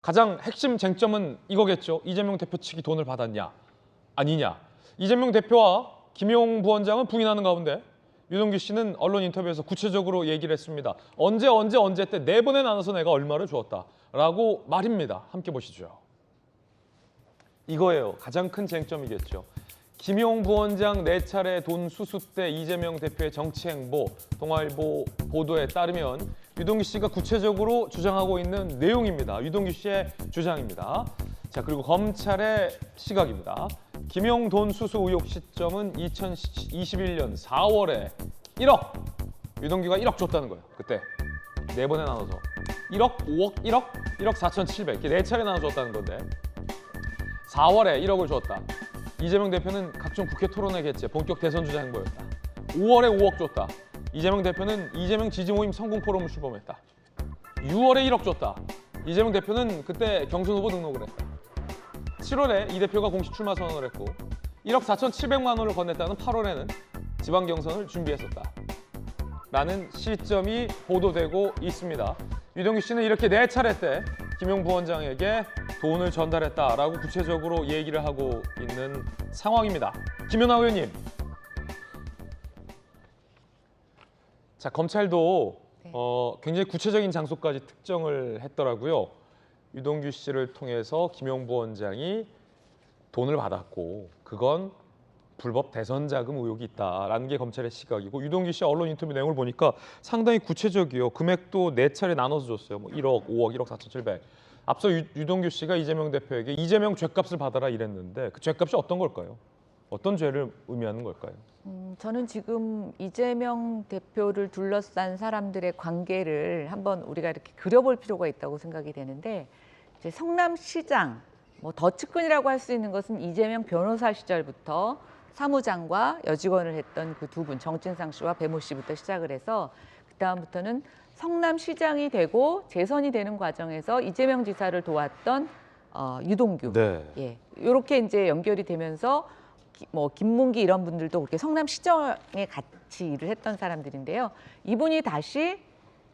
가장 핵심 쟁점은 이거겠죠. 이재명 대표 측이 돈을 받았냐 아니냐. 이재명 대표와 김용 부원장은 부인하는 가운데 유동규 씨는 언론 인터뷰에서 구체적으로 얘기를 했습니다. 언제 때 4번에 나눠서 내가 얼마를 주었다라고 말입니다. 함께 보시죠. 이거예요. 가장 큰 쟁점이겠죠. 김용 부원장 4차례 돈 수수 때 이재명 대표의 정치 행보, 동아일보 보도에 따르면 유동규 씨가 구체적으로 주장하고 있는 내용입니다. 유동규 씨의 주장입니다. 자, 그리고 검찰의 시각입니다. 김용 돈 수수 의혹 시점은 2021년 4월에 1억. 유동규가 1억 줬다는 거예요. 그때 4번에 나눠서 1억, 5억, 1억 4,700 이렇게 4차례 나눠 줬다는 건데 4월에 1억을 줬다. 이재명 대표는 각종 국회 토론회 개최, 본격 대선 주자 행보였다. 5월에 5억 줬다. 이재명 대표는 이재명 지지 모임 성공 포럼을 출범했다. 6월에 1억 줬다. 이재명 대표는 그때 경선 후보 등록을 했다. 7월에 이 대표가 공식 출마 선언을 했고 1억 4,700만 원을 건넸다는 8월에는 지방 경선을 준비했었다. 라는 시점이 보도되고 있습니다. 유동규 씨는 이렇게 4차례 때 김용 부원장에게 돈을 전달했다라고 구체적으로 얘기를 하고 있는 상황입니다. 김연아 의원님. 자, 검찰도 굉장히 구체적인 장소까지 특정을 했더라고요. 유동규 씨를 통해서 김용 부원장이 돈을 받았고 그건 불법 대선 자금 의혹이 있다라는 게 검찰의 시각이고 유동규 씨 언론 인터뷰 내용을 보니까 상당히 구체적이에요. 금액도 4차례 나눠서 줬어요. 뭐 1억, 5억, 1억 4,700. 앞서 유동규 씨가 이재명 대표에게 이재명 죗값을 받아라 이랬는데 그 죗값이 어떤 걸까요? 어떤 죄를 의미하는 걸까요? 저는 지금 이재명 대표를 둘러싼 사람들의 관계를 한번 우리가 이렇게 그려볼 필요가 있다고 생각이 되는데 이제 성남시장, 뭐 더 측근이라고 할 수 있는 것은 이재명 변호사 시절부터 사무장과 여직원을 했던 그 두 분, 정진상 씨와 배모 씨부터 시작을 해서 그다음부터는 성남시장이 되고 재선이 되는 과정에서 이재명 지사를 도왔던 유동규, 네. 예, 이렇게 이제 연결이 되면서 뭐 김문기 이런 분들도 그렇게 성남시정에 같이 일을 했던 사람들인데요. 이분이 다시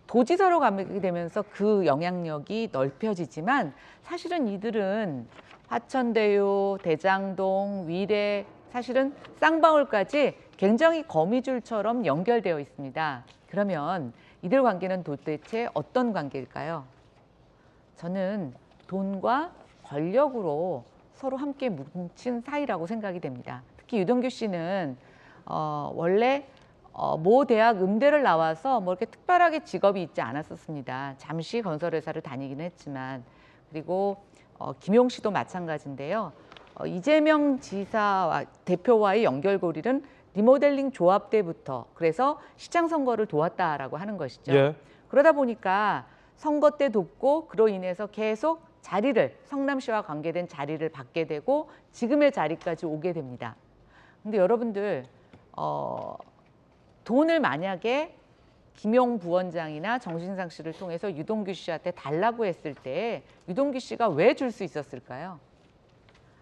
도지사로 가게 되면서 그 영향력이 넓혀지지만 사실은 이들은 화천대유, 대장동, 위례, 사실은 쌍방울까지 굉장히 거미줄처럼 연결되어 있습니다. 그러면 이들 관계는 도대체 어떤 관계일까요? 저는 돈과 권력으로 서로 함께 뭉친 사이라고 생각이 됩니다. 특히 유동규 씨는 원래 모 대학 음대를 나와서 뭐 이렇게 특별하게 직업이 있지 않았었습니다. 잠시 건설회사를 다니긴 했지만 그리고 김용 씨도 마찬가지인데요. 이재명 지사와 대표와의 연결고리는 리모델링 조합 때부터 그래서 시장 선거를 도왔다라고 하는 것이죠. 예. 그러다 보니까 선거 때 돕고 그로 인해서 계속 자리를 성남시와 관계된 자리를 받게 되고 지금의 자리까지 오게 됩니다. 근데 여러분들 돈을 만약에 김용 부원장이나 정진상 씨를 통해서 유동규 씨한테 달라고 했을 때 유동규 씨가 왜 줄 수 있었을까요?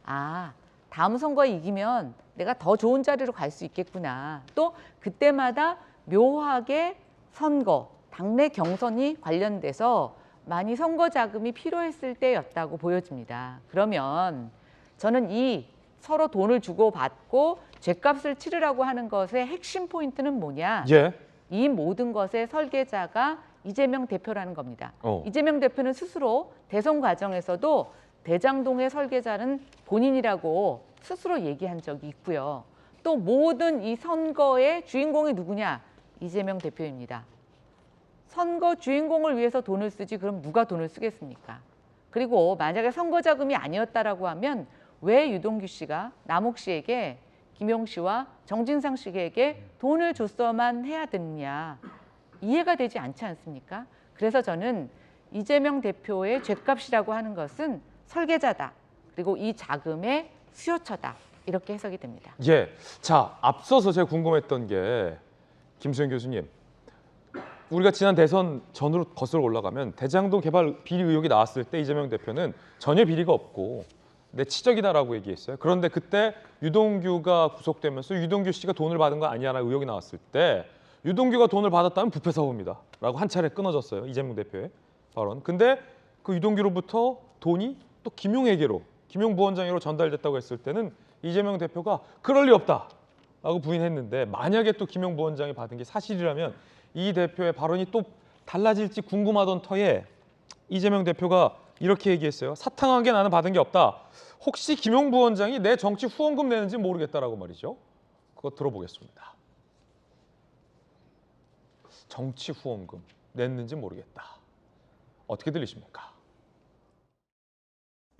아, 다음 선거에 이기면 내가 더 좋은 자리로 갈 수 있겠구나. 또 그때마다 묘하게 선거, 당내 경선이 관련돼서 많이 선거 자금이 필요했을 때였다고 보여집니다. 그러면 저는 이 서로 돈을 주고 받고 죗값을 치르라고 하는 것의 핵심 포인트는 뭐냐? 예. 이 모든 것의 설계자가 이재명 대표라는 겁니다. 이재명 대표는 스스로 대선 과정에서도 대장동의 설계자는 본인이라고 스스로 얘기한 적이 있고요. 또 모든 이 선거의 주인공이 누구냐? 이재명 대표입니다. 선거 주인공을 위해서 돈을 쓰지 그럼 누가 돈을 쓰겠습니까? 그리고 만약에 선거 자금이 아니었다라고 하면 왜 유동규 씨가 남욱 씨에게 김용 씨와 정진상 씨에게 돈을 줬어만 해야 되느냐 이해가 되지 않지 않습니까? 그래서 저는 이재명 대표의 죗값이라고 하는 것은 설계자다. 그리고 이 자금의 수요처다. 이렇게 해석이 됩니다. 예. 자, 앞서서 제가 궁금했던 게 김수현 교수님. 우리가 지난 대선 전으로 거슬러 올라가면 대장동 개발 비리 의혹이 나왔을 때 이재명 대표는 전혀 비리가 없고 내 치적이다라고 얘기했어요. 그런데 그때 유동규가 구속되면서 유동규 씨가 돈을 받은 거 아니냐라는 의혹이 나왔을 때 유동규가 돈을 받았다면 부패 사고입니다. 라고 한 차례 끊어졌어요. 이재명 대표의 발언. 근데 그 유동규로부터 돈이 또 김용에게로, 김용 부원장으로 전달됐다고 했을 때는 이재명 대표가 그럴 리 없다라고 부인했는데, 만약에 또 김용 부원장이 받은 게 사실이라면 이 대표의 발언이 또 달라질지 궁금하던 터에 이재명 대표가 이렇게 얘기했어요. 사탕한 게 나는 받은 게 없다. 혹시 김용 부원장이 내 정치 후원금 내는지 모르겠다라고 말이죠. 그거 들어보겠습니다. 정치 후원금 냈는지 모르겠다. 어떻게 들리십니까?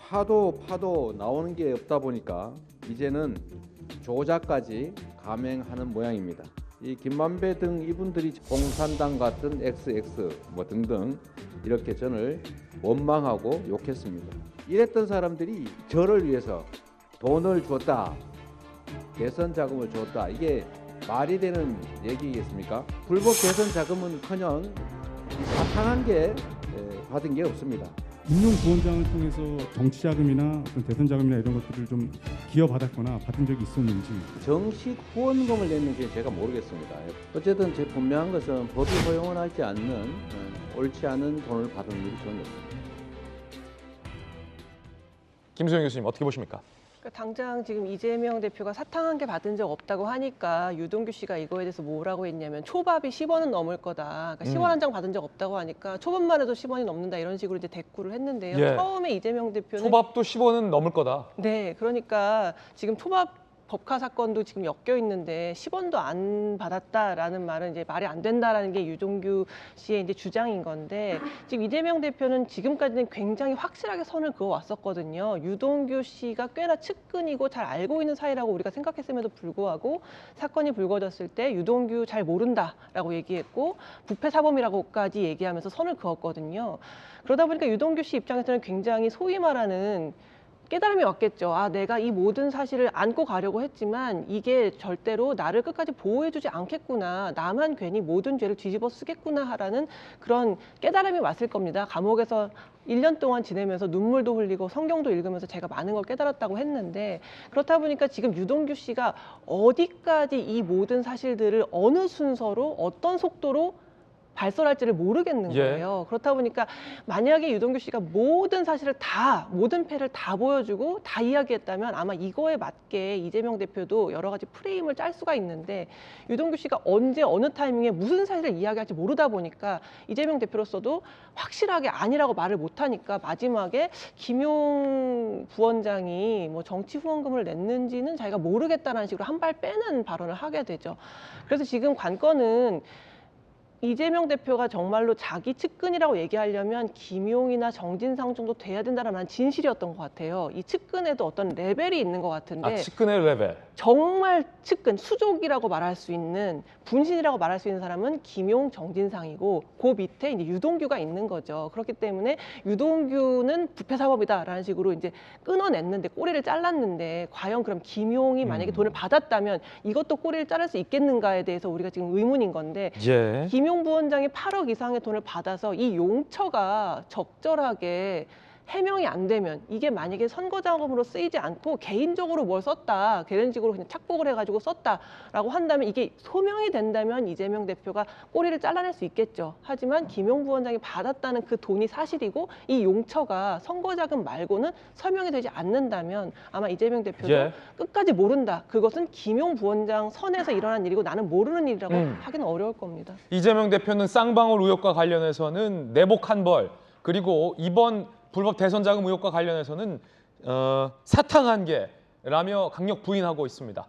파도 나오는 게 없다 보니까 이제는 조작까지 감행하는 모양입니다. 이 김만배 등 이분들이 공산당 같은 XX 뭐 등등 이렇게 저를 원망하고 욕했습니다. 이랬던 사람들이 저를 위해서 돈을 줬다, 대선 자금을 줬다, 이게 말이 되는 얘기겠습니까? 불법 대선 자금은커녕 사탕한 게 받은 게 없습니다. 김용 부원장을 통해서 정치 자금이나 어떤 대선 자금이나 이런 것들을 좀 기여받았거나 받은 적이 있었는지. 정식 후원금을 냈는지 제가 모르겠습니다. 어쨌든 제 분명한 것은 법이 허용하지 않는 옳지 않은 돈을 받은 일이 전혀 없습니다. 김소영 교수님 어떻게 보십니까? 그러니까 당장 지금 이재명 대표가 사탕 한 개 받은 적 없다고 하니까 유동규 씨가 이거에 대해서 뭐라고 했냐면 초밥이 10원은 넘을 거다. 그러니까 10원 한 장 받은 적 없다고 하니까 초밥만 해도 10원이 넘는다 이런 식으로 이제 대꾸를 했는데요. 예. 처음에 이재명 대표는 초밥도 10원은 넘을 거다. 네, 그러니까 지금 초밥 법카 사건도 지금 엮여 있는데 10원도 안 받았다라는 말은 이제 말이 안 된다라는 게 유동규 씨의 이제 주장인 건데, 지금 이재명 대표는 지금까지는 굉장히 확실하게 선을 그어 왔었거든요. 유동규 씨가 꽤나 측근이고 잘 알고 있는 사이라고 우리가 생각했음에도 불구하고 사건이 불거졌을 때 유동규 잘 모른다라고 얘기했고 부패 사범이라고까지 얘기하면서 선을 그었거든요. 그러다 보니까 유동규 씨 입장에서는 굉장히 소위 말하는 깨달음이 왔겠죠. 아, 내가 이 모든 사실을 안고 가려고 했지만 이게 절대로 나를 끝까지 보호해주지 않겠구나. 나만 괜히 모든 죄를 뒤집어 쓰겠구나 하라는 그런 깨달음이 왔을 겁니다. 감옥에서 1년 동안 지내면서 눈물도 흘리고 성경도 읽으면서 제가 많은 걸 깨달았다고 했는데, 그렇다 보니까 지금 유동규 씨가 어디까지 이 모든 사실들을 어느 순서로 어떤 속도로 발설할지를 모르겠는 예. 거예요. 그렇다 보니까 만약에 유동규 씨가 모든 사실을 다, 모든 패를 다 보여주고 다 이야기했다면 아마 이거에 맞게 이재명 대표도 여러 가지 프레임을 짤 수가 있는데, 유동규 씨가 언제 어느 타이밍에 무슨 사실을 이야기할지 모르다 보니까 이재명 대표로서도 확실하게 아니라고 말을 못하니까 마지막에 김용 부원장이 뭐 정치 후원금을 냈는지는 자기가 모르겠다는 식으로 한 발 빼는 발언을 하게 되죠. 그래서 지금 관건은 이재명 대표가 정말로 자기 측근이라고 얘기하려면 김용이나 정진상 정도 돼야 된다는 진실이었던 것 같아요. 이 측근에도 어떤 레벨이 있는 것 같은데, 아, 측근의 레벨. 정말 측근, 수족이라고 말할 수 있는, 분신이라고 말할 수 있는 사람은 김용, 정진상이고 그 밑에 이제 유동규가 있는 거죠. 그렇기 때문에 유동규는 부패 사범이다라는 식으로 이제 끊어냈는데, 꼬리를 잘랐는데, 과연 그럼 김용이 만약에 돈을 받았다면 이것도 꼬리를 자를 수 있겠는가에 대해서 우리가 지금 의문인 건데, 예. 김용 부원장이 8억 이상의 돈을 받아서 이 용처가 적절하게 해명이 안 되면, 이게 만약에 선거 자금으로 쓰이지 않고 개인적으로 뭘 썼다, 개인적으로 그냥 착복을 해가지고 썼다라고 한다면, 이게 소명이 된다면 이재명 대표가 꼬리를 잘라낼 수 있겠죠. 하지만 김용 부원장이 받았다는 그 돈이 사실이고 이 용처가 선거 자금 말고는 설명이 되지 않는다면 아마 이재명 대표도 예. 끝까지 모른다, 그것은 김용 부원장 선에서 일어난 일이고 나는 모르는 일이라고 하기는 어려울 겁니다. 이재명 대표는 쌍방울 의혹과 관련해서는 내복 한 벌, 그리고 이번 불법 대선 자금 의혹과 관련해서는 사탕 한 개라며 강력 부인하고 있습니다.